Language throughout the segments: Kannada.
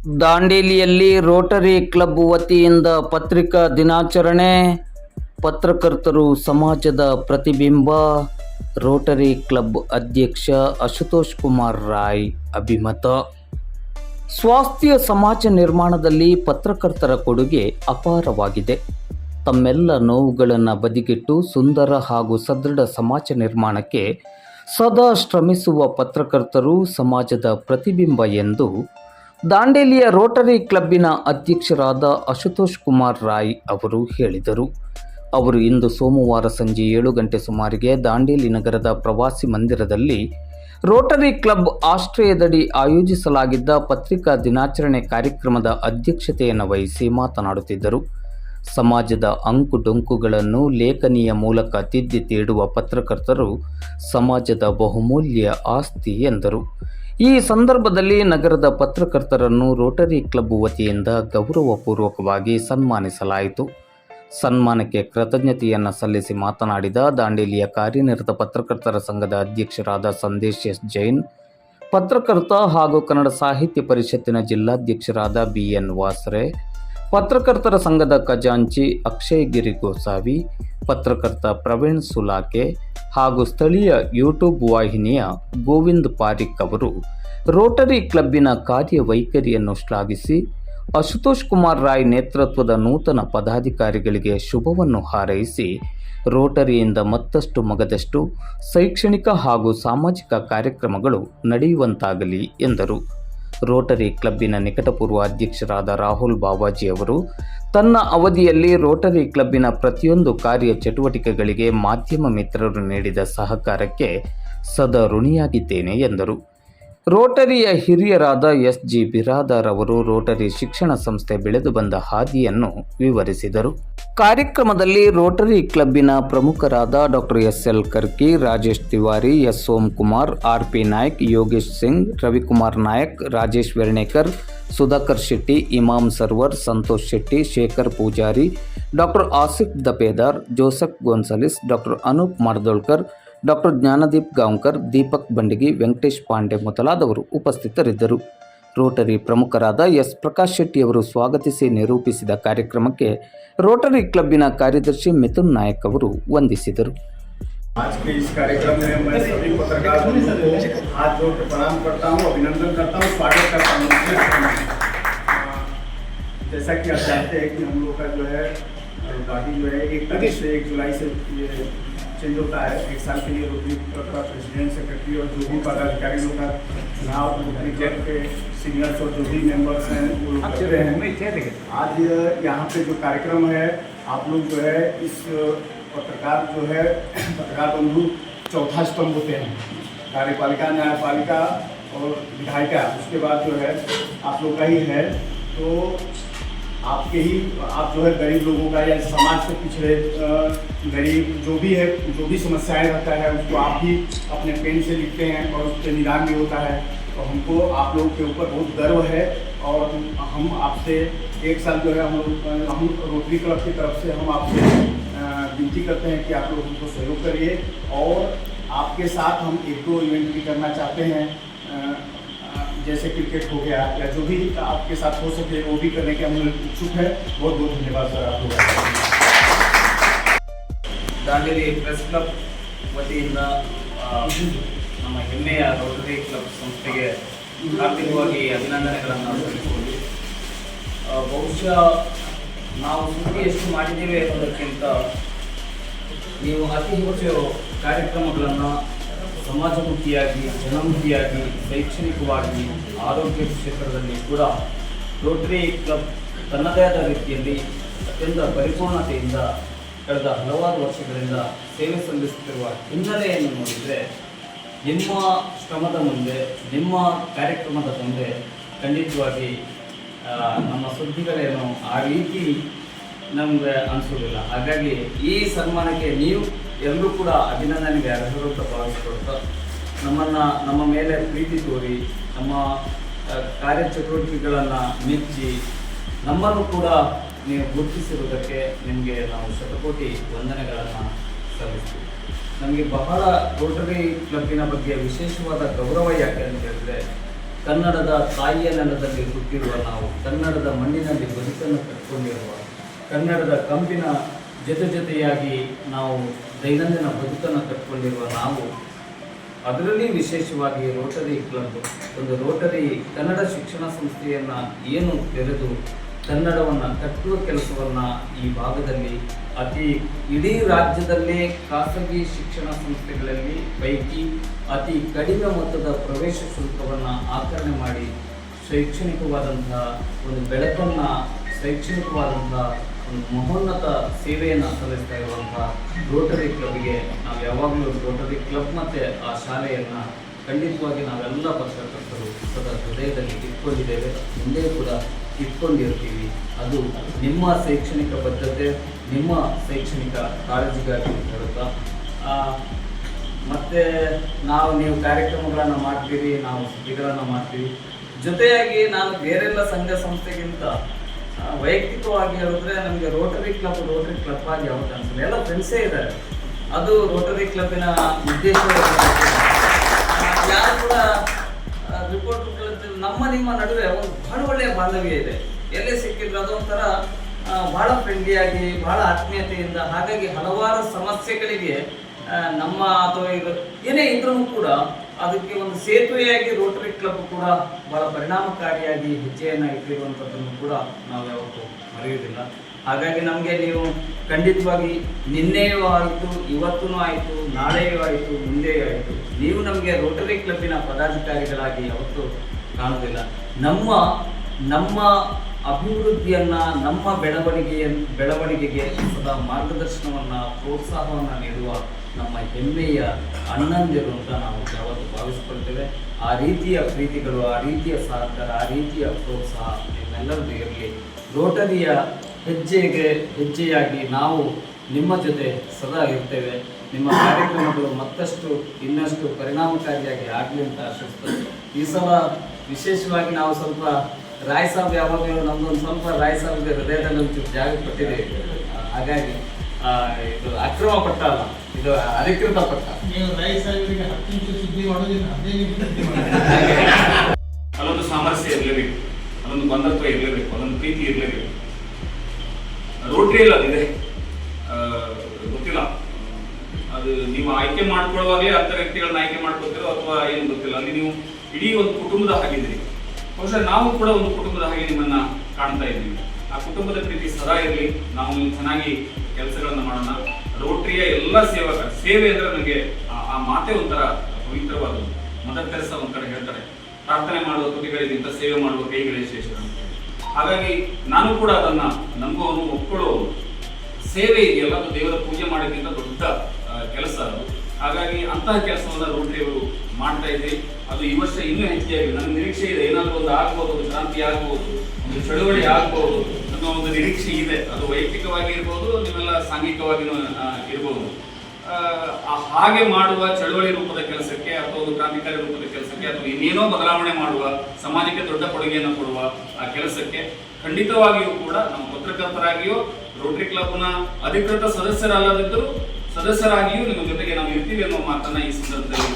ದಾಂಡೇಲಿಯಲ್ಲಿ ರೋಟರಿ ಕ್ಲಬ್ ವತಿಯಿಂದ ಪತ್ರಿಕಾ ದಿನಾಚರಣೆ. ಪತ್ರಕರ್ತರು ಸಮಾಜದ ಪ್ರತಿಬಿಂಬ. ರೋಟರಿ ಕ್ಲಬ್ ಅಧ್ಯಕ್ಷ ಅಶುತೋಷ್ ಕುಮಾರ್ ರಾಯ್ ಅಭಿಮತ. ಸ್ವಾಸ್ಥ್ಯ ಸಮಾಜ ನಿರ್ಮಾಣದಲ್ಲಿ ಪತ್ರಕರ್ತರ ಕೊಡುಗೆ ಅಪಾರವಾಗಿದೆ. ತಮ್ಮೆಲ್ಲ ನೋವುಗಳನ್ನು ಬದಿಗಿಟ್ಟು ಸುಂದರ ಹಾಗೂ ಸದೃಢ ಸಮಾಜ ನಿರ್ಮಾಣಕ್ಕೆ ಸದಾ ಶ್ರಮಿಸುವ ಪತ್ರಕರ್ತರು ಸಮಾಜದ ಪ್ರತಿಬಿಂಬ ಎಂದು ದಾಂಡೇಲಿಯ ರೋಟರಿ ಕ್ಲಬ್ಬಿನ ಅಧ್ಯಕ್ಷರಾದ ಅಶುತೋಷ್ ಕುಮಾರ್ ರಾಯ್ ಅವರು ಹೇಳಿದರು. ಅವರು ಇಂದು ಸೋಮವಾರ ಸಂಜೆ 7 ಗಂಟೆ ಸುಮಾರಿಗೆ ದಾಂಡೇಲಿ ನಗರದ ಪ್ರವಾಸಿ ಮಂದಿರದಲ್ಲಿ ರೋಟರಿ ಕ್ಲಬ್ ಆಶ್ರಯದಡಿ ಆಯೋಜಿಸಲಾಗಿದ್ದ ಪತ್ರಿಕಾ ದಿನಾಚರಣೆ ಕಾರ್ಯಕ್ರಮದ ಅಧ್ಯಕ್ಷತೆಯನ್ನು ವಹಿಸಿ ಮಾತನಾಡುತ್ತಿದ್ದರು. ಸಮಾಜದ ಅಂಕುಡೊಂಕುಗಳನ್ನು ಲೇಖನಿಯ ಮೂಲಕ ತಿದ್ದಿ ತೀಡುವ ಪತ್ರಕರ್ತರು ಸಮಾಜದ ಬಹುಮೂಲ್ಯ ಆಸ್ತಿ ಎಂದರು. ಈ ಸಂದರ್ಭದಲ್ಲಿ ನಗರದ ಪತ್ರಕರ್ತರನ್ನು ರೋಟರಿ ಕ್ಲಬ್ ವತಿಯಿಂದ ಗೌರವಪೂರ್ವಕವಾಗಿ ಸನ್ಮಾನಿಸಲಾಯಿತು. ಸನ್ಮಾನಕ್ಕೆ ಕೃತಜ್ಞತೆಯನ್ನು ಸಲ್ಲಿಸಿ ಮಾತನಾಡಿದ ದಾಂಡೇಲಿಯ ಕಾರ್ಯನಿರತ ಪತ್ರಕರ್ತರ ಸಂಘದ ಅಧ್ಯಕ್ಷರಾದ ಸಂದೇಶ್ ಎಸ್ ಜೈನ್, ಪತ್ರಕರ್ತ ಹಾಗೂ ಕನ್ನಡ ಸಾಹಿತ್ಯ ಪರಿಷತ್ತಿನ ಜಿಲ್ಲಾಧ್ಯಕ್ಷರಾದ BN ವಾಸರೆ, ಪತ್ರಕರ್ತರ ಸಂಘದ ಖಜಾಂಚಿ ಅಕ್ಷಯ್ ಗಿರಿ ಗೋಸಾವಿ, ಪತ್ರಕರ್ತ ಪ್ರವೀಣ್ ಸುಲಾಕೆ ಹಾಗೂ ಸ್ಥಳೀಯ ಯೂಟ್ಯೂಬ್ ವಾಹಿನಿಯ ಗೋವಿಂದ್ ಪಾರಿಕ್ ಅವರು ರೋಟರಿ ಕ್ಲಬ್ಬಿನ ಕಾರ್ಯವೈಖರಿಯನ್ನು ಶ್ಲಾಘಿಸಿ ಅಶುತೋಷ್ ಕುಮಾರ್ ರಾಯ್ ನೇತೃತ್ವದ ನೂತನ ಪದಾಧಿಕಾರಿಗಳಿಗೆ ಶುಭವನ್ನು ಹಾರೈಸಿ ರೋಟರಿಯಿಂದ ಮತ್ತಷ್ಟು ಮಗದಷ್ಟು ಶೈಕ್ಷಣಿಕ ಹಾಗೂ ಸಾಮಾಜಿಕ ಕಾರ್ಯಕ್ರಮಗಳು ನಡೆಯುವಂತಾಗಲಿ ಎಂದರು. ರೋಟರಿ ಕ್ಲಬ್ಬಿನ ನಿಕಟಪೂರ್ವ ಅಧ್ಯಕ್ಷರಾದ ರಾಹುಲ್ ಬಾವಾಜಿ ಅವರು ತನ್ನ ಅವಧಿಯಲ್ಲಿ ರೋಟರಿ ಕ್ಲಬ್ಬಿನ ಪ್ರತಿಯೊಂದು ಕಾರ್ಯ ಚಟುವಟಿಕೆಗಳಿಗೆ ಮಾಧ್ಯಮ ಮಿತ್ರರು ನೀಡಿದ ಸಹಕಾರಕ್ಕೆ ಸದಾ ಋಣಿಯಾಗಿದ್ದೇನೆ ಎಂದರು. ರೋಟರಿಯ ಹಿರಿಯರಾದ SG ಬಿರಾದಾರ್ ಅವರು ರೋಟರಿ ಶಿಕ್ಷಣ ಸಂಸ್ಥೆ ಬೆಳೆದು ಬಂದ ಹಾದಿಯನ್ನು ವಿವರಿಸಿದರು. ಕಾರ್ಯಕ್ರಮದಲ್ಲಿ ರೋಟರಿ ಕ್ಲಬ್ಬಿನ ಪ್ರಮುಖರಾದ doctor SL Karki, Rajesh Tiwari, S Omkumar, RP Naik, Yogesh Singh, Ravikumar Nayak, Rajesh Vernekar, Sudhakar Shetty, Imam Sarwar, Santosh Shetty, Shekhar Pujari, doctor Asif Dapedar, Joseph Gonsalves, doctor Anoop Mardolkar, doctor Jnanadeep Gaonkar, Deepak Bandagi, Venkatesh Pande ಮೊದಲಾದವರು ಉಪಸ್ಥಿತರಿದ್ದರು. ರೋಟರಿ ಪ್ರಮುಖರಾದ S ಪ್ರಕಾಶ್ ಶೆಟ್ಟಿ ಅವರು ಸ್ವಾಗತಿಸಿ ನಿರೂಪಿಸಿದ ಕಾರ್ಯಕ್ರಮಕ್ಕೆ ರೋಟರಿ ಕ್ಲಬ್ಬಿನ ಕಾರ್ಯದರ್ಶಿ ಮಿಥುನ್ ನಾಯಕ್ ಅವರು ವಂದಿಸಿದರು. आज के इस कार्यक्रम में मैं सभी पत्रकार बंधुओं को हाथ जोड़कर प्रणाम करता हूँ, अभिनंदन करता हूँ, स्वागत करता हूँ। जैसा कि आप जानते हैं कि हम लोग का जो है गाड़ी जो है 1 तारीख से 1 जुलाई से ये चेंज होता है। 1 साल के लिए रोटरी क्लब का प्रेसिडेंट, सेक्रेटरी और जो भी पदाधिकारी लोग का चुनाव रोटरी क्लब के सीनियर्स और जो भी मेंबर्स हैं वो लोग करते हैं। आज यहाँ पे जो कार्यक्रम है, आप लोग जो है इस पत्रकार जो है पत्रकार बंधु चौथा स्तंभ होते हैं, कार्यपालिका, न्यायपालिका और विधायिका, उसके बाद जो है आप लोग का ही है। तो आपके ही आप जो है गरीब लोगों का या समाज से पिछड़े गरीब जो भी है, जो भी समस्याएं रहता है उसको आप भी अपने पेन से लिखते हैं और उसके निदान भी होता है। तो हमको आप लोगों के ऊपर बहुत गर्व है और हम आपसे 1 साल जो है हम रोटरी क्लब की तरफ से हम आपसे विनती करते हैं कि आप लोग हमको सहयोग करिए और आपके साथ हम 1-2 इवेंट भी करना चाहते हैं, जैसे क्रिकेट हो गया या जो भी आपके साथ हो सके वो भी करने के हम लोग इच्छुक है। बहुत बहुत धन्यवाद सर आप लोग। ದಾಂಡೇಲಿ ಪ್ರೆಸ್ ಕ್ಲಬ್ ವತಿಯಿಂದ ನಮ್ಮ ಹೆಮ್ಮೆಯ ರೋಟರಿ ಕ್ಲಬ್ ಸಂಸ್ಥೆಗೆ ಆರ್ಥಿಕವಾಗಿ ಅಭಿನಂದನೆಗಳನ್ನು ಸಲ್ಲಿಸುವುದು. ಬಹುಶಃ ನಾವು ಸುದ್ದಿ ಎಷ್ಟು ಮಾಡಿದ್ದೇವೆ ಅನ್ನೋದಕ್ಕಿಂತ ನೀವು ಅತಿ ಹೆಚ್ಚು ಕಾರ್ಯಕ್ರಮಗಳನ್ನು ಸಮಾಜಮುಖಿಯಾಗಿ, ಜನಮುಖಿಯಾಗಿ, ಶೈಕ್ಷಣಿಕವಾಗಿ, ಆರೋಗ್ಯ ಕ್ಷೇತ್ರದಲ್ಲಿ ಕೂಡ ರೋಟರಿ ಕ್ಲಬ್ ತನ್ನದೇ ಆದ ರೀತಿಯಲ್ಲಿ ಅತ್ಯಂತ ಪರಿಪೂರ್ಣತೆಯಿಂದ ಕಳೆದ ಹಲವಾರು ವರ್ಷಗಳಿಂದ ಸೇವೆ ಸಲ್ಲಿಸುತ್ತಿರುವ ಹಿನ್ನೆಲೆಯನ್ನು ನೋಡಿದರೆ ನಿಮ್ಮ ಶ್ರಮದ ಮುಂದೆ, ನಿಮ್ಮ ಕಾರ್ಯಕ್ರಮದ ಮುಂದೆ ಖಂಡಿತವಾಗಿ ನಮ್ಮ ಸುದ್ದಿಗಳೇನು ಆ ರೀತಿ ನಮಗೆ ಅನಿಸೋದಿಲ್ಲ. ಹಾಗಾಗಿ ಈ ಸನ್ಮಾನಕ್ಕೆ ನೀವು ಎಲ್ಲರೂ ಕೂಡ ಅಭಿನಂದನೆಗೆ ಅರ್ಹರು ಅಂತ ಭಾವಿಸಿಕೊಳ್ತಾ ನಮ್ಮ ಮೇಲೆ ಪ್ರೀತಿ ತೋರಿ ನಮ್ಮ ಕಾರ್ಯಚಟುವಟಿಕೆಗಳನ್ನು ಮೆಚ್ಚಿ ನಮ್ಮನ್ನು ಕೂಡ ನೀವು ಗುರುತಿಸಿರುವುದಕ್ಕೆ ನಿಮಗೆ ನಾವು ಶತಕೋಟಿ ವಂದನೆಗಳನ್ನು ಸಲ್ಲಿಸ್ತೀವಿ. ನಮಗೆ ಬಹಳ ರೋಟರಿ ಕ್ಲಬ್ಬಿನ ಬಗ್ಗೆ ವಿಶೇಷವಾದ ಗೌರವ ಯಾಕೆ ಅಂತ ಹೇಳಿದ್ರೆ ಕನ್ನಡದ ತಾಯಿಯ ನೆಲದಲ್ಲಿ ಹುಟ್ಟಿರುವ ನಾವು, ಕನ್ನಡದ ಮಣ್ಣಿನಲ್ಲಿ ಬದುಕನ್ನು ಕಟ್ಟಿಕೊಂಡಿರುವ, ಕನ್ನಡದ ಕಂಪಿನ ಜೊತೆಯಾಗಿ ನಾವು ದೈನಂದಿನ ಬದುಕನ್ನು ಕಟ್ಟಿಕೊಂಡಿರುವ ನಾವು, ಅದರಲ್ಲಿ ವಿಶೇಷವಾಗಿ ರೋಟರಿ ಕ್ಲಬ್, ಒಂದು ರೋಟರಿ ಕನ್ನಡ ಶಿಕ್ಷಣ ಸಂಸ್ಥೆಯನ್ನು ಏನು ತೆರೆದು ಕನ್ನಡವನ್ನು ಕಟ್ಟುವ ಕೆಲಸವನ್ನು ಈ ಭಾಗದಲ್ಲಿ ಇಡೀ ರಾಜ್ಯದಲ್ಲೇ ಖಾಸಗಿ ಶಿಕ್ಷಣ ಸಂಸ್ಥೆಗಳಲ್ಲಿ ಪೈಕಿ ಅತಿ ಕಡಿಮೆ ಮೊತ್ತದ ಪ್ರವೇಶ ಶುಲ್ಕವನ್ನು ಆಕರಣೆ ಮಾಡಿ ಶೈಕ್ಷಣಿಕವಾದಂತಹ ಒಂದು ಬೆಳಕನ್ನು, ಶೈಕ್ಷಣಿಕವಾದಂತಹ ಒಂದು ಮಹೋನ್ನತ ಸೇವೆಯನ್ನು ಸಲ್ಲಿಸ್ತಾ ಇರುವಂತಹ ರೋಟರಿ ಕ್ಲಬ್ಗೆ ನಾವು ಯಾವಾಗಲೂ ರೋಟರಿ ಕ್ಲಬ್ ಮತ್ತು ಆ ಶಾಲೆಯನ್ನು ಖಂಡಿತವಾಗಿ ನಾವೆಲ್ಲ ಪತ್ರಕರ್ತರು ಸದಾ ಹೃದಯದಲ್ಲಿ ಇಟ್ಕೊಂಡಿದ್ದೇವೆ, ಮುಂದೆ ಕೂಡ ಇಟ್ಕೊಂಡಿರ್ತೀವಿ. ಅದು ನಿಮ್ಮ ಶೈಕ್ಷಣಿಕ ಬದ್ಧತೆ, ನಿಮ್ಮ ಶೈಕ್ಷಣಿಕ ಕಾಳಜಿಗಾಗಿ ಹೇಳುತ್ತಾ, ಮತ್ತು ನೀವು ಕಾರ್ಯಕ್ರಮಗಳನ್ನು ಮಾಡ್ತೀರಿ, ನಾವು ಸುದ್ದಿಗಳನ್ನು ಮಾಡ್ತೀವಿ. ಜೊತೆಯಾಗಿ ನಾನು ಬೇರೆಲ್ಲ ಸಂಘ ಸಂಸ್ಥೆಗಿಂತ ವೈಯಕ್ತಿಕವಾಗಿ ಹೇಳಿದ್ರೆ ನಮಗೆ ರೋಟರಿ ಕ್ಲಬ್ ಆಗಿ ಯಾವತ್ತು ಅನ್ಸಲ್ಲ. ಎಲ್ಲ ಫ್ರೆಂಡ್ಸೇ ಇದ್ದಾರೆ. ಅದು ರೋಟರಿ ಕ್ಲಬ್ಬಿನ ಉದ್ದೇಶ. ಯಾರು ಕೂಡ ರಿಪೋರ್ಟ್ಗಳು ನಿಮ್ಮ ನಡುವೆ ಒಂದು ಬಹಳ ಒಳ್ಳೆಯ ಬಾಂಧವ್ಯ ಇದೆ. ಎಲ್ಲೇ ಸಿಕ್ಕಿದ್ರು ಅದೊಂಥರ ಬಹಳ ಫ್ರೆಂಡ್ಲಿಯಾಗಿ, ಬಹಳ ಆತ್ಮೀಯತೆಯಿಂದ, ಹಾಗಾಗಿ ಹಲವಾರು ಸಮಸ್ಯೆಗಳಿಗೆ ನಮ್ಮ ಅಥವಾ ಈಗ ಏನೇ ಇದ್ರೂ ಕೂಡ ಅದಕ್ಕೆ ಒಂದು ಸೇತುವೆಯಾಗಿ ರೋಟರಿ ಕ್ಲಬ್ ಕೂಡ ಬಹಳ ಪರಿಣಾಮಕಾರಿಯಾಗಿ ಹೆಜ್ಜೆಯನ್ನು ಇಟ್ಟಿರುವಂಥದ್ದನ್ನು ಕೂಡ ನಾವು ಯಾವತ್ತೂ ಮರೆಯುವುದಿಲ್ಲ. ಹಾಗಾಗಿ ನಮಗೆ ನೀವು ಖಂಡಿತವಾಗಿ ನಿನ್ನೆಯೂ ಆಯಿತು, ಇವತ್ತೂ ಆಯಿತು, ನಾಳೆಯೂ ಆಯಿತು, ಮುಂದೆಯೂ ಆಯಿತು, ನೀವು ನಮಗೆ ರೋಟರಿ ಕ್ಲಬ್ಬಿನ ಪದಾಧಿಕಾರಿಗಳಾಗಿ ಯಾವತ್ತೂ ಕಾಣುವುದಿಲ್ಲ. ನಮ್ಮ ಅಭಿವೃದ್ಧಿಯನ್ನು, ನಮ್ಮ ಬೆಳವಣಿಗೆಗೆ ಸದಾ ಮಾರ್ಗದರ್ಶನವನ್ನು, ಪ್ರೋತ್ಸಾಹವನ್ನು ನೀಡುವ ನಮ್ಮ ಹೆಮ್ಮೆಯ ಅಣ್ಣಂದಿರು ಅಂತ ನಾವು ಯಾವತ್ತು ಭಾವಿಸಿಕೊಳ್ತೇವೆ. ಆ ರೀತಿಯ ಪ್ರೀತಿಗಳು, ಆ ರೀತಿಯ ಸಹಕಾರ, ಆ ರೀತಿಯ ಪ್ರೋತ್ಸಾಹ ನಿಮ್ಮೆಲ್ಲರದ್ದು ಇರಲಿ. ರೋಟರಿಯ ಹೆಜ್ಜೆಯಾಗಿ ನಾವು ನಿಮ್ಮ ಜೊತೆ ಸದಾ ಇರ್ತೇವೆ. ನಿಮ್ಮ ಕಾರ್ಯಕ್ರಮಗಳು ಮತ್ತಷ್ಟು ಇನ್ನಷ್ಟು ಪರಿಣಾಮಕಾರಿಯಾಗಿ ಆಗಲಿ ಅಂತ ಆಶಿಸ್ತೇವೆ. ಈ ಸಲ ವಿಶೇಷವಾಗಿ ನಾವು ಸ್ವಲ್ಪ ರಾಯ್ ಸಾಬ್ ಯಾವಾಗಲೂ ನಮ್ಮದೊಂದು ಸ್ವಲ್ಪ ರಾಯ್ ಸಾಬ್ಗೆ ಹೃದಯದಲ್ಲಿ ಒಂಚೂರು ಜಾಗ ಕೊಟ್ಟಿದೆ. ಹಾಗಾಗಿ ಇದು ಅಕ್ರಮ ಪಟ್ಟ ಅಲ್ಲ, ಇದು ಅಧಿಕೃತ ಪಟ್ಟ. ಅಲ್ಲೊಂದು ಸಾಮರಸ್ಯ ಇರಲೇಬೇಕು, ಅಲ್ಲೊಂದು ಬಂಧತ್ವ ಇರಲೇಬೇಕು, ಅಲ್ಲೊಂದು ಪ್ರೀತಿ ಇರಲೇಬೇಕು. ರೋಟ್ರಿಯಲ್ಲಿ ಅದಿದೆ, ಗೊತ್ತಿಲ್ಲ. ಅದು ನೀವು ಆಯ್ಕೆ ಮಾಡ್ಕೊಳ್ಳುವಾಗಲೇ ಅಂಥ ವ್ಯಕ್ತಿಗಳನ್ನ ಆಯ್ಕೆ ಮಾಡ್ಕೊಳ್ತೀರೋ ಅಥವಾ ಏನು ಗೊತ್ತಿಲ್ಲ. ಅಲ್ಲಿ ನೀವು ಇಡೀ ಒಂದು ಕುಟುಂಬದ ಹಾಗಿದ್ದೀರಿ. ಬಹುಶಃ ನಾವು ಕೂಡ ಒಂದು ಕುಟುಂಬದ ಹಾಗೆ ನಿಮ್ಮನ್ನ ಕಾಣ್ತಾ ಇದ್ದೀವಿ. ಆ ಕುಟುಂಬದ ಪ್ರೀತಿ ಸದಾ ಇರಲಿ. ನಾವು ಚೆನ್ನಾಗಿ ಕೆಲಸಗಳನ್ನ ಮಾಡೋಣ. ರೋಟರಿಯ ಎಲ್ಲ ಸೇವೆ ಅಂದ್ರೆ ನನಗೆ ಆ ಮಾತೆ ಒಂಥರ ಪವಿತ್ರವಾದದ್ದು. ಮದರ್ ತೆರೇಸಾ ಒಂಥರ ಹೇಳ್ತಾರೆ, ಪ್ರಾರ್ಥನೆ ಮಾಡುವ ತುಟಿಗಳಿಗಿಂತ ಸೇವೆ ಮಾಡುವ ಕೈಗಳೇ ಶ್ರೇಷ್ಠ. ಹಾಗಾಗಿ ನಾನು ಕೂಡ ಅದನ್ನ ನಂಬುವನು, ಒಪ್ಕೊಳ್ಳುವನು. ಸೇವೆ ಇದೆಯಲ್ಲ, ಅದು ದೇವರ ಪೂಜೆ ಮಾಡೋಕ್ಕಿಂತ ದೊಡ್ಡ ಕೆಲಸ ಅದು. ಹಾಗಾಗಿ ಅಂತಹ ಕೆಲಸವನ್ನು ರೋಟರಿಯವರು ಮಾಡ್ತಾ ಇದ್ದೀವಿ. ಅದು ಈ ವರ್ಷ ಇನ್ನೂ ಹೆಚ್ಚಾಗಿ ನನ್ನ ನಿರೀಕ್ಷೆ ಇದೆ. ಏನಾದರೂ ಒಂದು ಆಗ್ಬೋದು, ಒಂದು ಕ್ರಾಂತಿ ಆಗ್ಬೋದು, ಒಂದು ಚಳುವಳಿ ಆಗ್ಬೋದು ಅನ್ನೋ ಒಂದು ನಿರೀಕ್ಷೆ ಇದೆ. ಅದು ವೈಯಕ್ತಿಕವಾಗಿ ಇರ್ಬೋದು, ನೀವೆಲ್ಲ ಸಾಂಘಿಕವಾಗಿಯೂ ಇರ್ಬೋದು. ಹಾಗೆ ಮಾಡುವ ಚಳುವಳಿ ರೂಪದ ಕೆಲಸಕ್ಕೆ ಅಥವಾ ಒಂದು ಕ್ರಾಂತಿಕಾರಿ ರೂಪದ ಕೆಲಸಕ್ಕೆ ಅಥವಾ ಇನ್ನೇನೋ ಬದಲಾವಣೆ ಮಾಡುವ, ಸಮಾಜಕ್ಕೆ ದೊಡ್ಡ ಕೊಡುಗೆಯನ್ನು ಕೊಡುವ ಆ ಕೆಲಸಕ್ಕೆ ಖಂಡಿತವಾಗಿಯೂ ಕೂಡ ನಮ್ಮ ಪತ್ರಕರ್ತರಾಗಿಯೋ ರೋಟರಿ ಕ್ಲಬ್ನ ಅಧಿಕೃತ ಸದಸ್ಯರಲ್ಲದಿದ್ದರೂ ಸದಸ್ಯರಾಗಿಯೂ ನಿಮ್ಮ ಜೊತೆಗೆ ನಾವು ಇರ್ತೀವಿ ಅನ್ನೋ ಮಾತನ್ನ ಈ ಸಂದರ್ಭದಲ್ಲಿ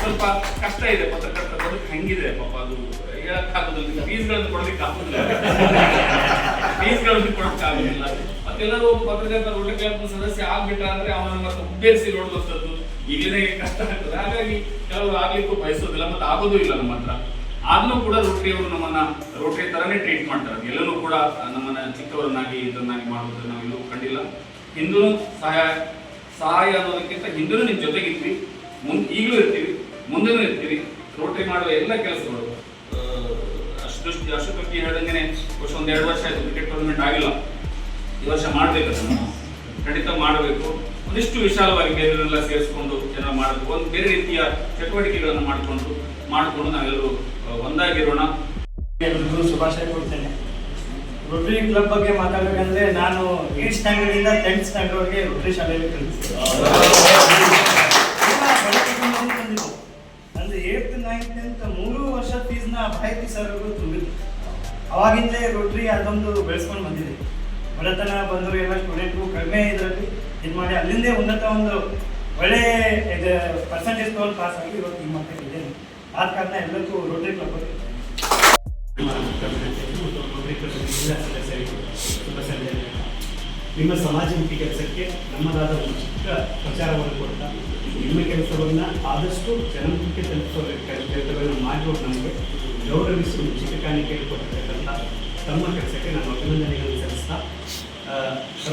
ಸ್ವಲ್ಪ ಕಷ್ಟ ಇದೆ. ಪತ್ರಕರ್ತರ ಬದುಕು ಹೆಂಗಿದೆ ಪಾಪ, ಅದು ಹೇಳಕ್ಕಾಗೋದಿಲ್ಲ. ಫೀಸ್ಗಳನ್ನು ಕೊಡೋದಕ್ಕಾಗೋದಿಲ್ಲ, ಮತ್ತೆಲ್ಲರೂ ಒಬ್ಬ ಪತ್ರಕರ್ತ ರೋಟರಿ ಕ್ಲಬ್ ಸದಸ್ಯ ಆಗ್ಬಿಟ್ಟ ಅಂದ್ರೆ ಅವನ ಮತ್ತೆ ಉದ್ದೇಶಿಸಿ ನೋಡುವಂಥದ್ದು ಈಗಲೇ ಕಷ್ಟ ಆಗ್ತದೆ. ಹಾಗಾಗಿ ಕೆಲವರು ಆಗ್ಲಿಕ್ಕೂ ಬಯಸೋದಿಲ್ಲ, ಮತ್ತೆ ಆಗೋದೂ ಇಲ್ಲ ನಮ್ಮ ಹತ್ರ. ಆದ್ರೂ ಕೂಡ ರೋಟರಿಯವರು ನಮ್ಮನ್ನ ರೋಟರಿ ತರನೇ ಟ್ರೀಟ್ ಮಾಡ್ತಾರೆ. ಎಲ್ಲರೂ ಕೂಡ ನಮ್ಮನ್ನ ಚಿಕ್ಕವರನ್ನಾಗಿ ಇದನ್ನಾಗಿ ಮಾಡುವುದನ್ನು ನಾವು ಎಲ್ಲೂ ಕಂಡಿಲ್ಲ. ಹಿಂದೂ ಸಹಾಯ ಅನ್ನೋದಕ್ಕಿಂತ ಹಿಂದೂ ನಿಮ್ಮ ಜೊತೆಗಿದ್ವಿ, ಈಗಲೂ ಇರ್ತೀವಿ, ಮುಂದೆನೂ ಇರ್ತೀವಿ. ರೋಟರಿ ಮಾಡುವ ಎಲ್ಲ ಕೆಲಸಗಳು ಅಷ್ಟೊತ್ತಿ ಹೇಳ್ದಂಗೆ ವರ್ಷ 1-2 ವರ್ಷ ಆಯಿತು ಕ್ರಿಕೆಟ್ ಟೂರ್ನಮೆಂಟ್ ಆಗಿಲ್ಲ. ಈ ವರ್ಷ ಮಾಡಬೇಕು, ಅದನ್ನು ಖಂಡಿತ ಮಾಡಬೇಕು. ಒಂದಿಷ್ಟು ವಿಶಾಲವಾಗಿ ಬೇರೆಲ್ಲ ಸೇರಿಸ್ಕೊಂಡು ಜನ ಮಾಡಬೇಕು. ಒಂದು ಬೇರೆ ರೀತಿಯ ಚಟುವಟಿಕೆಗಳನ್ನು ಮಾಡಿಕೊಂಡು ನಾವೆಲ್ಲರೂ ಒಂದಾಗಿರೋಣ. ಎಲ್ರಿಗೂ ಶುಭಾಶಯ ಕೊಡ್ತೇನೆ. ರೋಟರಿ ಕ್ಲಬ್ ಬಗ್ಗೆ ಮಾತಾಡಬೇಕಂದ್ರೆ ನಾನು 8th ಸ್ಟ್ಯಾಂಡರ್ಡಿಂದ 10th ಸ್ಟ್ಯಾಂಡರ್ಡ್ವರೆಗೆ ರೋಟರಿ ಶಾಲೆಯಲ್ಲಿ ಕಲಿಸಿದೆ. ಅಂದ್ರೆ 8th 9th 10th 3 ವರ್ಷ ಫೀಸ್ನ ಭಾರತಿ ಸರ್ಗಳು ತುಂಬಿದ್ರು. ಅವಾಗಿಂದಲೇ ರೋಟರಿ ಅದೊಂದು ಬೆಳೆಸ್ಕೊಂಡು ಬಂದಿದೆ. ಬಡತನ ಬಂದರು ಎಲ್ಲ ಸ್ಟೂಡೆಂಟ್ಗೂ ಕಡಿಮೆ ಇದರಲ್ಲಿ ಇದು ಮಾಡಿ ಅಲ್ಲಿಂದೇ ಉನ್ನತ ಒಂದು ಒಳ್ಳೆ ಪರ್ಸೆಂಟೇಜ್ ತೊಗೊಂಡು ಪಾಸ್ ಆಗಿ ಇವತ್ತು ಈ ಮಕ್ಕಳಿದೆ. ಆದ ಕಾರಣ ಎಲ್ಲರಿಗೂ ರೋಟರಿ ಕ್ಲಬ್ ರೋಟರಿ ಕ್ಲಬ್ ಎಲ್ಲ ಸದಸ್ಯರಿಗೂ ಶುಭ ಸಂಜೆ. ನಿಮ್ಮ ಸಮಾಜಮುಖಿ ಕೆಲಸಕ್ಕೆ ನಮ್ಮದಾದ ಒಂದು ಚಿಕ್ಕ ಪ್ರಚಾರವನ್ನು ಕೊಡ್ತಾ ನಿಮ್ಮ ಕೆಲಸವನ್ನು ಆದಷ್ಟು ಜನಮುಖಕ್ಕೆ ತಲುಪಿಸೋ ಕೆಲಸಗಳನ್ನು ಮಾಡಿರೋದು ನಮಗೆ ಗೌರವಿಸಿ ಒಂದು ಚಿಕ್ಕ ಕಾಣಿಕೆಯಲ್ಲಿ ಕೊಟ್ಟಿರ್ತಕ್ಕಂಥ ತಮ್ಮ ಕೆಲಸಕ್ಕೆ ನಾನು ಅಭಿನಂದನೆಗಳನ್ನು ಸಲ್ಲಿಸ್ತಾ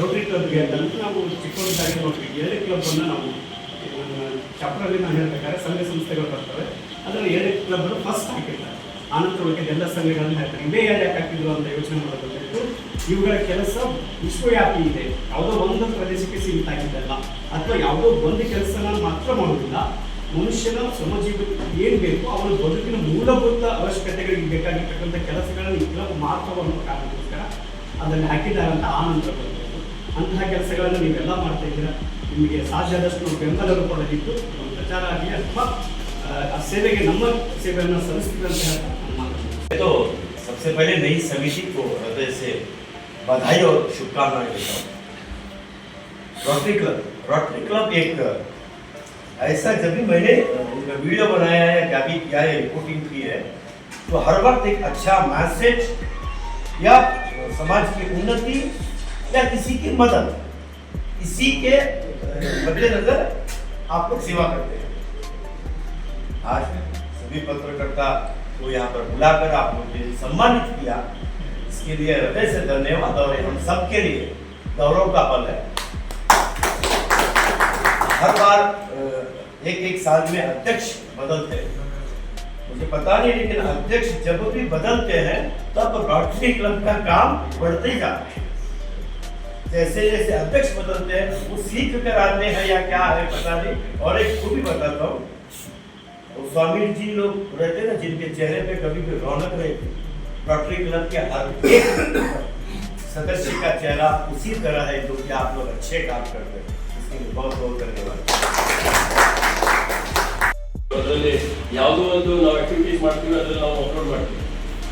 ರೋಟರಿ ಕ್ಲಬ್ಗೆ ಅಂತಂದ್ರೆ ನಾವು ಚಿಕ್ಕವರಿದ್ದಾಗ ನೋಡ್ತೀವಿ 7 ಕ್ಲಬ್ಬನ್ನು ನಾವು ಚಾಪ್ಟರಲ್ಲಿ ನಾವು ಹೇಳ್ಬೇಕಾದ್ರೆ ಸಂಘ ಸಂಸ್ಥೆಗಳು ಬರ್ತವೆ. ಅದರಲ್ಲಿ 7 ಕ್ಲಬ್ಬನ್ನು ಫಸ್ಟ್ ಹಾಕಿರ್ತಾರೆ. ಆನಂತರ ಉಳಿದ ಎಲ್ಲ ಸಂಘಗಳನ್ನು ಹೇಳ್ತಾರೆ. ಇವೇ ಯಾಕೆ ಹಾಕಿದ್ರು ಅಂತ ಯೋಚನೆ ಮಾಡೋದಕ್ಕಿಂತ ಇವುಗಳ ಕೆಲಸ ವಿಶ್ವವ್ಯಾಪಿ ಇದೆ. ಯಾವುದೋ ಒಂದು ಪ್ರದೇಶಕ್ಕೆ ಸೀಮಿತ ಆಗಿದ್ದಲ್ಲ, ಅಥವಾ ಯಾವುದೋ ಒಂದು ಕೆಲಸನ ಮಾತ್ರ ಮಾಡೋದಿಲ್ಲ. ಮನುಷ್ಯನ ಶ್ರಮಜೀವನಕ್ಕೆ ಏನು ಬೇಕು ಅವನ ಬದುಕಿನ ಮೂಲಭೂತ ಅವಶ್ಯಕತೆಗಳಿಗೆ ಬೇಕಾಗಿರ್ತಕ್ಕಂಥ ಕೆಲಸಗಳನ್ನು ಈ ಕ್ಲಬ್ ಮಾಡ್ತವನ್ನೋ ಕಾರಣಕ್ಕೋಸ್ಕರ ಅದನ್ನು ಹಾಕಿದ್ದಾರೆ ಅಂತ ಆನಂತರ ಬರಬೇಕು. ಅಂತಹ ಕೆಲಸಗಳನ್ನು ನೀವೆಲ್ಲ ಮಾಡ್ತಾ ಇದ್ದೀರಾ. ನಿಮಗೆ ಸಾಧ್ಯ ಆದಷ್ಟು ಬೆಂಬಲವನ್ನು ಕೊಡಲಿದ್ದು ನಮ್ಮ ಪ್ರಚಾರ ಆಗಲಿ ಅಥವಾ ಆ ಸೇವೆಗೆ ನಮ್ಮ ಸೇವೆಯನ್ನು ಸಲ್ಲಿಸ್ತೀವಿ ಅಂತ ಹೇಳ್ತಾ ನಾನು ಮಾತಾಡ್ತೀನಿ. तो सबसे पहले नई समिति को हृदय से बधाई और शुभकामनाएं देता हूँ। रोटरी क्लब एक ऐसा, जब भी मैंने वीडियो बनाया है या भी किया है, रिपोर्टिंग की है, तो हर वक्त एक अच्छा मैसेज या समाज की उन्नति या किसी की मदद, इसी के मद्देनजर आप लोग सेवा करते हैं। आज सभी पत्रकर्ता को यहाँ पर बुलाकर आप लोग ने सम्मानित किया, इसके लिए हृदय से धन्यवाद और हम सबके लिए गौरव का पल है। हर बार एक साल में अध्यक्ष बदलते हैं, मुझे पता नहीं, लेकिन अध्यक्ष जब भी बदलते हैं तब रोटरी क्लब का काम बढ़ते ही जाता है। जैसे जैसे अध्यक्ष बदलते हैं वो सीख कर आते हैं या क्या है पता नहीं। और एक को भी बताता हूँ, स्वामी जी लोग रहते ना, जिनके चेहरे पे कभी भी रौनक रहती, रोटरी क्लब के हर एक सदस्य का चेहरा उसी तरह है जो कि आप लोग अच्छे काम करते हैं। इसके लिए बहुत बहुत धन्यवाद। ಅದರಲ್ಲಿ ಯಾವುದೋ ಒಂದು ನಾವು ಆಕ್ಟಿವಿಟೀಸ್ ಮಾಡ್ತೀವಿ, ಅದ್ರಲ್ಲಿ ನಾವು ಅಪ್ಲೋಡ್ ಮಾಡ್ತೀವಿ.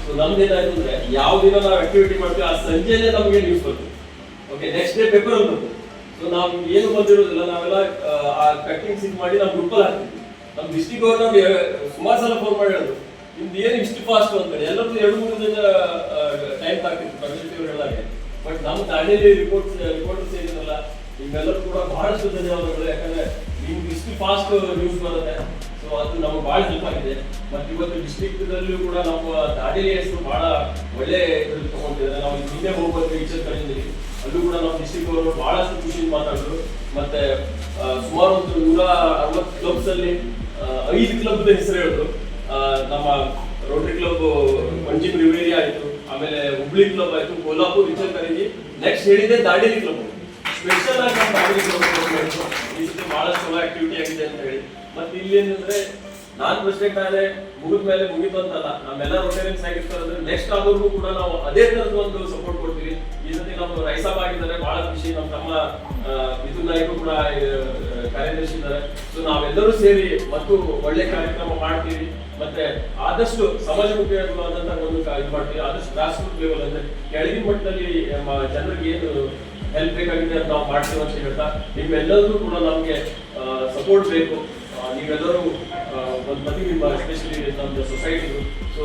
ಸೊ ನಮ್ದು ಏನಾಯ್ತು ಅಂದ್ರೆ ಯಾವ ದಿನ ನಾವು ಆಕ್ಟಿವಿಟಿ ಮಾಡ್ತೀವಿ ಆ ಸಂಜೆನೆ ನಮಗೆ ನ್ಯೂಸ್ ಬರ್ತದೆ. ಓಕೆ, ನೆಕ್ಸ್ಟ್ ಡೇ ಪೇಪರ್ ಅಲ್ಲಿ ಬರ್ತದೆ. ಸೊ ನಾವು ಏನು ಬಂದಿರೋದಿಲ್ಲ, ನಾವೆಲ್ಲ ಆ ಕಟ್ಟಿಂಗ್ಸ್ ಇದು ಮಾಡಿ ನಾವು ಗ್ರೂಪಲ್ಲಿ ಹಾಕ್ತೀವಿ. ನಮ್ಮ ಡಿಸ್ಟ್ರಿಕ್ಟ್ ಅವ್ರು ನಮ್ಗೆ ಸುಮಾರು ಸಲ ಫೋನ್ ಮಾಡಿ ಹೇಳಿದ್ರು, ನಿಮ್ದು ಏನು ಇಷ್ಟು ಫಾಸ್ಟ್ ಅಂತೇಳಿ. ಎಲ್ಲರೂ 2-3 ದಿನ ಟೈಮ್ ತಾಕಿತ್ತು ಪ್ರಗತಿ ಅವ್ರು ಹೇಳಿದಾಗೆ. ಬಟ್ ನಮ್ಮ ತಾಂಡೇಲಿ ರಿಪೋರ್ಟರ್ಸ್ ಏನಿರಲ್ಲ, ನಿಮ್ಮೆಲ್ಲರೂ ಕೂಡ ಬಹಳಷ್ಟು ಧನ್ಯವಾದಗಳು. ಯಾಕಂದ್ರೆ ನಿಮ್ಗೆ ಇಷ್ಟು ಫಾಸ್ಟ್ ನ್ಯೂಸ್ ಬರುತ್ತೆ. ಸೊ ಅದು ನಮಗೆ ಬಹಳ ಹೆಲ್ಪ್ ಆಗಿದೆ. ಮತ್ತು ಇವತ್ತು ಡಿಸ್ಟ್ರಿಕ್ಟಲ್ಲೂ ಕೂಡ ನಮ್ಮ ದಾಂಡೇಲಿ ಹೆಸರು ಬಹಳ ಒಳ್ಳೆ ತಗೊಂಡಿದ್ದಾರೆ. ನಾವು ಹಿಂದೆ ಹೋಗ್ಬೋದು ಟೀಚರ್ ಕಡೆಯಿಂದ, ಅಲ್ಲೂ ಕೂಡ ನಮ್ಮ ಡಿಸ್ಟ್ರಿಕ್ಟ್ ಅವರು ಬಹಳಷ್ಟು ಖುಷಿಯಿಂದ ಮಾತಾಡಿದ್ರು. ಮತ್ತೆ ಸುಮಾರು ಒಂದು 160 ಕ್ಲಬ್ಸ್ ಅಲ್ಲಿ 5 ಕ್ಲಬ್ ಹೆಸರು ಹೇಳಿದ್ರು. ನಮ್ಮ ರೋಟರಿ ಕ್ಲಬ್ ಪಂಜಿಮ್ ರಿವೇರಿ ಆಯ್ತು, ಆಮೇಲೆ ಹುಬ್ಳಿ ಕ್ಲಬ್ ಆಯ್ತು, ಕೋಲ್ಹಾಪುರ್, ಇಚಲಕರಂಜಿ, ನೆಕ್ಸ್ಟ್ ಹೇಳಿದೆ ದಾಂಡೇಲಿ ಕ್ಲಬ್. ಸ್ಪೆಷಲ್ ಆಗಿ ನಮ್ಮ ದಾಂಡೇಲಿ ಕ್ಲಬ್ ಈ ಸತಿ ಬಹಳಷ್ಟು ಚಲೋ ಆಕ್ಟಿವಿಟಿ ಆಗಿದೆ ಅಂತ ಹೇಳಿ. ಮತ್ತೆ ಇಲ್ಲಿ ಏನಂದ್ರೆ ನಾನು ಪ್ರೆಸಿಡೆಂಟ್ ಆದ್ರೆ ಮುಗಿದ ಮೇಲೆ ಮುಗಿತು ಅಂತಲ್ಲ, ನಮ್ಮೆಲ್ಲ ರೋಟೇರಿಯನ್ಸ್ ಆಗಿರ್ತಾರೆ ಅಂದ್ರೆ ನೆಕ್ಸ್ಟ್ ಆಗೋರ್ಗೂ ಕೂಡ ನಾವು ಅದೇ ತರದ ಒಂದು ಸಪೋರ್ಟ್ ಕೊಡ್ತೀವಿ. ಈ ಸತಿ ನಮ್ಮ ರೈಸಾಬ್ ಆಗಿದ್ದಾರೆ, ಬಹಳ ಖುಷಿ. ನಮ್ಮ ತಮ್ಮ ಮಿಥುನ್ ನಾಯ್ಕು ಕೂಡ ಕಾರ್ಯದರ್ಶಿ ಇದ್ದಾರೆ. ಸೊ ನಾವೆಲ್ಲರೂ ಸೇರಿ ಮತ್ತು ಒಳ್ಳೆ ಕಾರ್ಯಕ್ರಮ ಮಾಡ್ತೀವಿ. ಮತ್ತೆ ಆದಷ್ಟು ಸಮಾಜಮುಖಿಯಾದಂತಹ ಒಂದು ಇದು ಮಾಡ್ತೀವಿ. ಆದಷ್ಟು ಗ್ರಾಸ್ ರೂಟ್ ಲೆವೆಲ್ ಅಂದ್ರೆ ಕೆಳಗಿನ ಮಟ್ಟದಲ್ಲಿ ಜನರಿಗೆ ಏನು ಹೆಲ್ಪ್ ಬೇಕಾಗಿದೆ ಅಂತ ನಾವು ಮಾಡ್ತೀವಿ ಅಂತ ಹೇಳ್ತಾ, ನಿಮ್ಮೆಲ್ಲರೂ ಕೂಡ ನಮಗೆ ಸಪೋರ್ಟ್ ಬೇಕು. ನೀವೆಲ್ಲರೂ ಒಂದು ಪ್ರತಿ ನಿಮ್ಮ ಎಸ್ಪೆಷಲಿ ನಮ್ಮದು ಸೊಸೈಟಿಗಳು. ಸೊ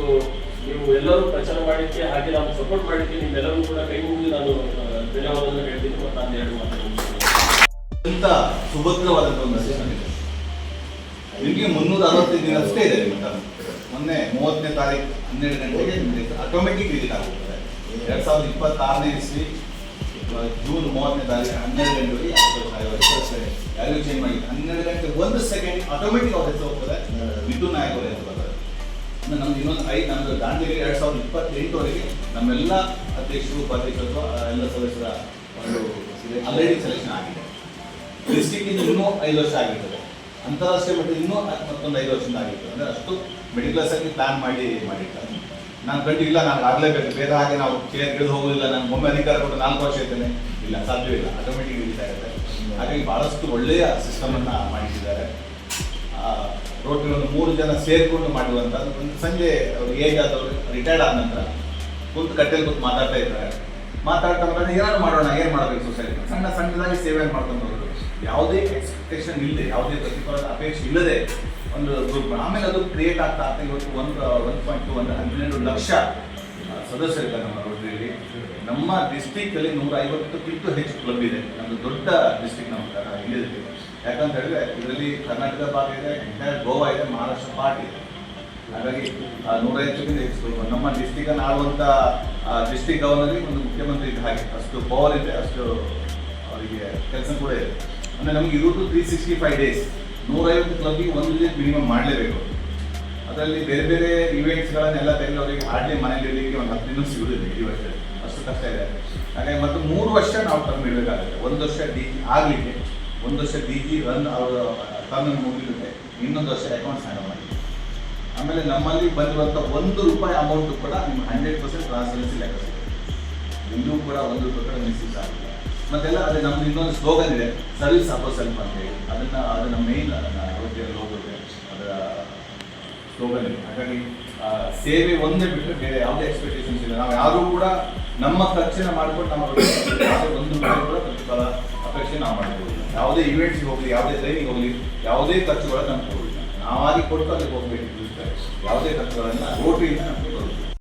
ನೀವು ಎಲ್ಲರೂ ಪ್ರಚಾರ ಮಾಡಿದ್ದಕ್ಕೆ ಹಾಗೆ ನಾವು ಸಪೋರ್ಟ್ ಮಾಡಿದ್ದಕ್ಕೆ ನಿಮ್ಮೆಲ್ಲರೂ ಕೂಡ ಕೈ ಮುಗಿದು ನಾನು ಧನ್ಯವಾದವನ್ನು ಹೇಳ್ತೀನಿ. ಮತ್ತು ನಾನು 2 ಮಾತುಗಳು ಅತ್ಯಂತ ಸುಭದ್ರವಾದಂಥ ಒಂದು ಸಿಸ್ಟಮ್ ಇದೆ. ನಿಮಗೆ 365 ದಿನ ಅಷ್ಟೇ ಇದೆ. ಮೊನ್ನೆ 30ನೇ ತಾರೀಕು 12 ಗಂಟೆಗೆ ನಿಮಗೆ ಆಟೋಮೆಟಿಕ್ ರಿಲೀಸ್ ಆಗುತ್ತದೆ. 2026ನೇ ಇಸ್ವಿ ಜೂನ್ 30ನೇ ತಾರೀಕು 12 ಗಂಟೆಗೆ ವ್ಯಾಲ್ಯೂ ಚೇಂಜ್ ಮಾಡಿ 12 ಗಂಟೆ 1 ಸೆಕೆಂಡ್ ಆಟೋಮೆಟಿಕ್ ಅವ್ರ ಹೆಸರು ಹೋಗ್ತದೆ. ಮಿಥುನ್ ನಾಯಕ್ ಅವರ ಹೆಸರು ಬರ್ತದೆ. ನಮ್ದು ಇನ್ನೊಂದು 5 ನಮ್ಮದು ದಾಂಡೇಲಿ 2028ವರೆಗೆ ನಮ್ಮೆಲ್ಲ ಅಧ್ಯಕ್ಷರು, ಉಪಾಧ್ಯಕ್ಷರು, ಎಲ್ಲ ಸದಸ್ಯರ ಒಂದು ಆಲ್ರೆಡಿ ಸೆಲೆಕ್ಷನ್ ಆಗಿದೆ. ಡಿಸ್ಟ್ರಿಕ್ಟ್ ಇನ್ನೂ 5 ವರ್ಷ ಆಗಿರ್ತದೆ. ಅಂತಾರಾಷ್ಟ್ರೀಯ ಮಟ್ಟದಲ್ಲಿ ಇನ್ನೂ ಮತ್ತೊಂದು 5 ವರ್ಷದಿಂದ ಆಗಿರ್ತದೆ. ಅಂದರೆ ಅಷ್ಟು ಮೆಡಿಕಲ್ಸ್ ಆಗಿ ಪ್ಲಾನ್ ಮಾಡಿರ್ತಾರೆ. ನಾನು ಕಂಡಿಲ್ಲ, ನಾನು ಆಗಲೇಬೇಕು, ಬೇರೆ ಹಾಗೆ ನಾವು ಚೇರ್ ಹಿಡಿದು ಹೋಗೋದಿಲ್ಲ, ನಾನು ಒಮ್ಮೆ ಅಧಿಕಾರ ಕೊಟ್ಟು 4 ವರ್ಷ ಇರ್ತೇನೆ, ಇಲ್ಲ, ಸಾಧ್ಯವಿಲ್ಲ. ಆಟೋಮೆಟಿಕ್ ಹಿಡಿತಾ ಇರುತ್ತೆ. ಹಾಗಾಗಿ ಭಾಳಷ್ಟು ಒಳ್ಳೆಯ ಸಿಸ್ಟಮನ್ನು ಮಾಡಿಟ್ಟಿದ್ದಾರೆ. ರೋಟರಿ ಒಂದು 3 ಜನ ಸೇರಿಕೊಂಡು ಮಾಡುವಂಥದ್ದು. ಒಂದು ಸಂಜೆ ಅವ್ರು ಏಜ್ ಆದವರು ರಿಟೈರ್ಡ್ ಆದ ನಂತರ ಕುಂತು ಕಟ್ಟೆಯಲ್ಲಿ ಕೂತು ಮಾತಾಡ್ತಾ ಇದ್ದಾರೆ. ಮಾತಾಡ್ತಾ ಏನಾದ್ರು ಮಾಡೋಣ, ಏನು ಮಾಡಬೇಕು ಸೊಸೈಟಿ, ಸಣ್ಣದಾಗಿ ಸೇವೆಯನ್ನು ಮಾಡ್ಕೊಂಡು ಹೋಗೋದು. ಯಾವುದೇ ಎಕ್ಸ್ಪೆಕ್ಟೇಷನ್ ಇಲ್ಲದೆ, ಯಾವುದೇ ಪ್ರತಿಫಲದ ಅಪೇಕ್ಷೆ ಇಲ್ಲದೆ ಒಂದು ಗ್ರೂಪ್. ಆಮೇಲೆ ಅದು ಕ್ರಿಯೇಟ್ ಆಗ್ತಾ ಇವತ್ತು 1.2 ಅಂದರೆ 12 ಲಕ್ಷ ಸದಸ್ಯರಿದ್ದಾರೆ ನಮ್ಮ ರೋಟರಿಯಲ್ಲಿ. ನಮ್ಮ ಡಿಸ್ಟಿಕಲ್ಲಿ 150ಕ್ಕಿಂತ ಹೆಚ್ಚು ಕ್ಲಬ್ ಇದೆ. ನಮ್ಮದು ದೊಡ್ಡ ಡಿಸ್ಟಿಕ್ ನಮ್ಮ ಇಂಡಿಯಾದಲ್ಲಿ. ಯಾಕಂತ ಹೇಳಿದ್ರೆ ಇದರಲ್ಲಿ ಕರ್ನಾಟಕ ಭಾಗ ಇದೆ, ಎಂಟೈರ್ ಗೋವಾ ಇದೆ, ಮಹಾರಾಷ್ಟ್ರ ಪಾರ್ಟ್ ಇದೆ. ಹಾಗಾಗಿ 150ಕ್ಕಿಂತ ಹೆಚ್ಚು ನಮ್ಮ ಡಿಸ್ಟಿಕನ್ನು ಆಳುವಂಥ ಡಿಸ್ಟಿಕ್ ಗವರ್ನರ್ಗೆ ಒಂದು ಮುಖ್ಯಮಂತ್ರಿ ಇದ್ದ ಹಾಗೆ ಅಷ್ಟು ಪವರ್ ಇದೆ, ಅಷ್ಟು ಅವರಿಗೆ ಕೆಲಸ ಕೂಡ ಇದೆ. ಅಂದರೆ ನಮಗೆ ಇರೋದು 365 ಡೇಸ್ 150 ಕ್ಲಬ್ಗೆ ಒಂದು ವಿಸಿಟ್ ಮಿನಿಮಮ್ ಮಾಡಲೇಬೇಕು. ಅದರಲ್ಲಿ ಬೇರೆ ಬೇರೆ ಇವೆಂಟ್ಸ್ಗಳನ್ನೆಲ್ಲ ತೆಗೆದು ಅವರಿಗೆ ಹಾರ್ಡ್ಲಿ ಮನೇಲಿ ಇರಲಿಕ್ಕೆ ಒಂದು 10 ದಿನ ಸಿಗುವುದಿಲ್ಲ ಈ ವರ್ಷ, ಅಷ್ಟು ಕಷ್ಟ ಇದೆ. ಹಾಗಾಗಿ ಮತ್ತು 3 ವರ್ಷ ನಾವು ಟರ್ಮ್ ಇಡಬೇಕಾಗುತ್ತೆ. 1 ವರ್ಷ DG ಆಗಲಿಕ್ಕೆ, 1 ವರ್ಷ DG ರನ್ ಅವರ ಟರ್ಮ್ ಮುಗಿಲಿಕ್ಕೆ, ಇನ್ನೊಂದು ವರ್ಷ ಅಕೌಂಟ್ಸ್ ಹ್ಯಾಂಡಲ್ ಮಾಡಿ. ಆಮೇಲೆ ನಮ್ಮಲ್ಲಿ ಬಂದಿರುವಂಥ 1 ರೂಪಾಯಿ ಅಮೌಂಟು ಕೂಡ ನಿಮ್ಗೆ 100% ಟ್ರಾನ್ಸ್ಪರೆನ್ಸಿ ಲೆಕ್ಕ ಸಿಗುತ್ತೆ. ಇನ್ನೂ ಕೂಡ 1 ರೂಪಾಯಿ ಕೂಡ ಮಿಸ್ ಆಗಿಲ್ಲ. ಮತ್ತೆಲ್ಲ ಅದೇ ನಮ್ದು ಇನ್ನೊಂದು ಸ್ಲೋಗನ್ ಇದೆ, ಸರ್ವಿಸ್ ಅಪೋಸ್ ಸೆಲ್ಫ್ ಅಂತ ಹೇಳಿ. ಅದನ್ನ ಮೇನ್ ಲೋಗೋ ಇದೆ, ಅದರ ಸ್ಲೋಗನ್ ಇದೆ. ಹಾಗಾಗಿ ಸೇವೆ ಒಂದೇ ಬಿಟ್ಟರೆ ಬೇರೆ ಯಾವುದೇ ಎಕ್ಸ್ಪೆಕ್ಟೇಷನ್ಸ್ ಇಲ್ಲ. ನಾವು ಯಾರೂ ಕೂಡ ನಮ್ಮ ಖರ್ಚಿನ ಮಾಡಿಕೊಂಡು ನಮ್ಮ ಯಾವುದೇ 1 ರೂಪಾಯಿ ಕೂಡ ಪ್ರತಿಫಲ ಅಪೇಕ್ಷೆ ನಾವು ಮಾಡ್ಬೋದು. ಯಾವುದೇ ಇವೆಂಟ್ಸ್ಗೆ ಹೋಗಲಿ, ಯಾವುದೇ ಟ್ರೈನಿಂಗ್ ಹೋಗಲಿ, ಯಾವುದೇ ಖರ್ಚುಗಳನ್ನು ನಮ್ಗೆ ಹೋಗಿಲ್ಲ. ನಾವಾಗಿ ಕೊಟ್ಟು ಅಲ್ಲಿ ಹೋಗಬೇಕು. ಯಾವುದೇ ಖರ್ಚುಗಳನ್ನು ರೋಟರಿಯಿಂದ ನಮಗೆ ಬರುತ್ತೆ.